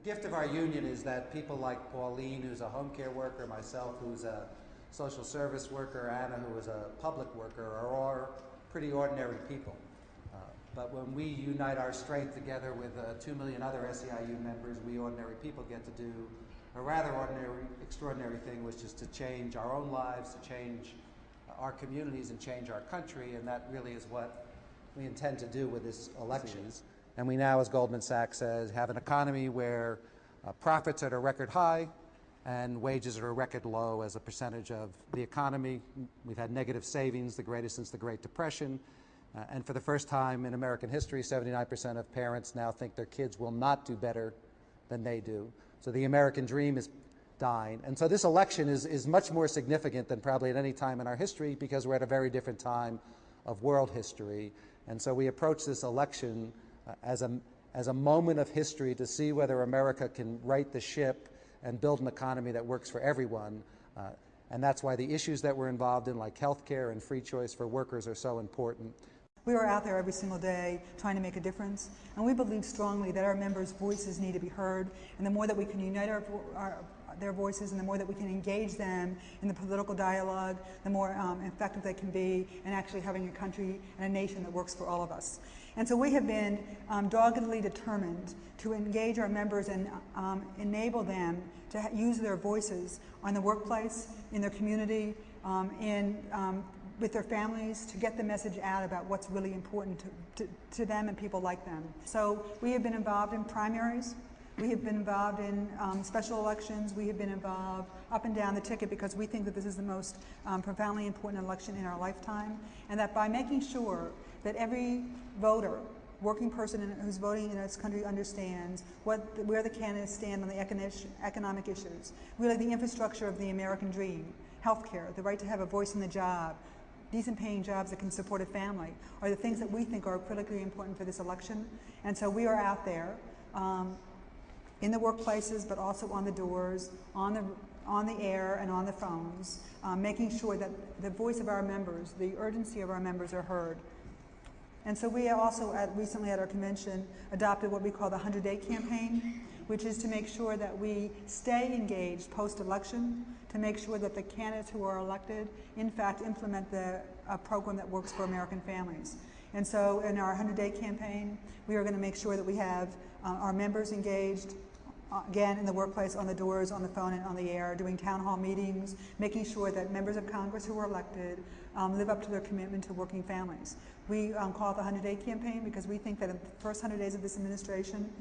gift of our union is that people like Pauline, who's a home care worker, myself, who's a social service worker, Anna, who is a public worker, are all pretty ordinary people. But when we unite our strength together with 2 million other SEIU members, we ordinary people get to do a rather extraordinary thing, which is to change our own lives, to change our communities and change our country, and that really is what we intend to do with this election. And we now, as Goldman Sachs says, have an economy where profits are at a record high and wages are a record low as a percentage of the economy. We've had negative savings, the greatest since the Great Depression. And for the first time in American history, 79% of parents now think their kids will not do better than they do. So the American dream is dying. And so this election is much more significant than probably at any time in our history, because we're at a very different time of world history. And so we approach this election as a moment of history to see whether America can right the ship and build an economy that works for everyone. And that's why the issues that we're involved in, like health care and free choice for workers, are so important. We are out there every single day trying to make a difference, and we believe strongly that our members' voices need to be heard, and the more that we can unite their voices and the more that we can engage them in the political dialogue, the more effective they can be in actually having a country and a nation that works for all of us. And so we have been doggedly determined to engage our members and enable them to use their voices on the workplace, in their community, with their families, to get the message out about what's really important to them and people like them. So we have been involved in primaries. We have been involved in special elections. We have been involved up and down the ticket, because we think that this is the most profoundly important election in our lifetime, and that by making sure that every voter, working person who's voting in this country, understands where the candidates stand on the economic issues, really the infrastructure of the American dream, health care, the right to have a voice in the job, decent paying jobs that can support a family, are the things that we think are critically important for this election. And so we are out there in the workplaces, but also on the doors, on the air and on the phones, making sure that the voice of our members, the urgency of our members, are heard. And so we also, recently at our convention, adopted what we call the 100-day campaign, which is to make sure that we stay engaged post-election, to make sure that the candidates who are elected, in fact, implement a program that works for American families. And so in our 100-day campaign, we are going to make sure that we have our members engaged, again, in the workplace, on the doors, on the phone, and on the air, doing town hall meetings, making sure that members of Congress who are elected live up to their commitment to working families. We call it the 100-day campaign because we think that in the first 100 days of this administration,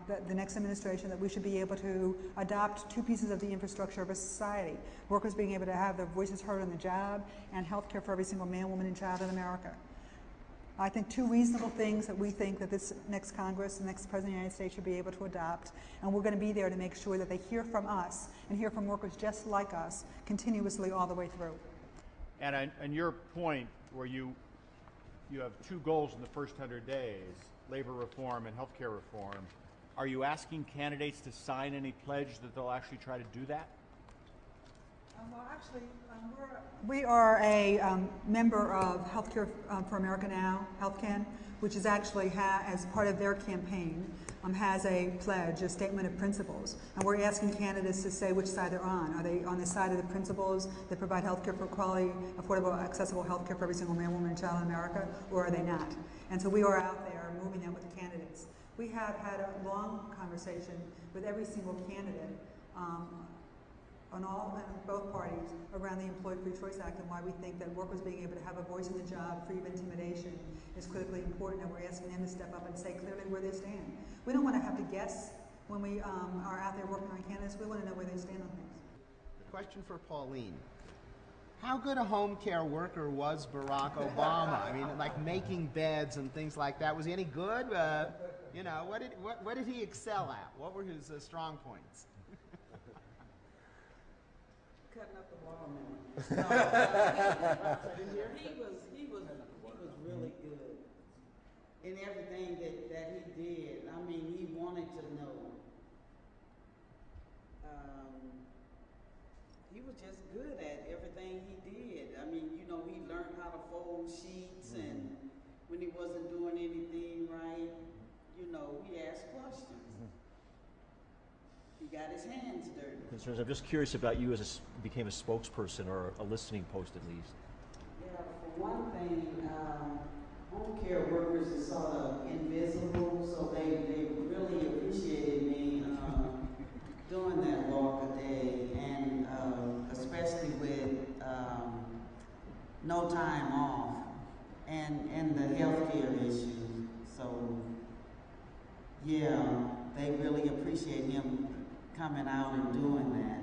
the next administration, that we should be able to adopt two pieces of the infrastructure of a society: workers being able to have their voices heard on the job, and health care for every single man, woman, and child in America. I think two reasonable things that we think that this next Congress, the next President of the United States, should be able to adopt, and we're going to be there to make sure that they hear from us and hear from workers just like us continuously all the way through. And your point, where you have two goals in the first 100 days, labor reform and healthcare reform, are you asking candidates to sign any pledge that they'll actually try to do that? Well, actually, we are a member of Healthcare for America Now, HealthCan, which is actually, as part of their campaign, has a pledge, a statement of principles. And we're asking candidates to say which side they're on. Are they on the side of the principles that provide health care for quality, affordable, accessible health care for every single man, woman, and child in America, or are they not? And so we are out there moving that with the candidates. We have had a long conversation with every single candidate on both parties around the Employee Free Choice Act, and why we think that workers being able to have a voice in the job free of intimidation is critically important, and we're asking them to step up and say clearly where they stand. We don't want to have to guess when we are out there working on candidates. We want to know where they stand on things. Question for Pauline. How good a home care worker was Barack Obama? I mean, like making beds and things like that. Was he any good? You know, what did he excel at? What were his strong points? Cutting up the watermelon. He was really good in everything that he did. I mean, he wanted to know. He was just good at everything he did. I mean, you know, he learned how to fold sheets, and when he wasn't doing anything right, you know, he asked questions. he got his hands dirty. Concerns. I'm just curious about you as became a spokesperson or a listening post at least. Yeah, for one thing, home care workers is sort of invisible, so they really appreciated me doing that walk a day, and especially with no time off and the healthcare issue. So yeah, they really appreciate him coming out and doing that.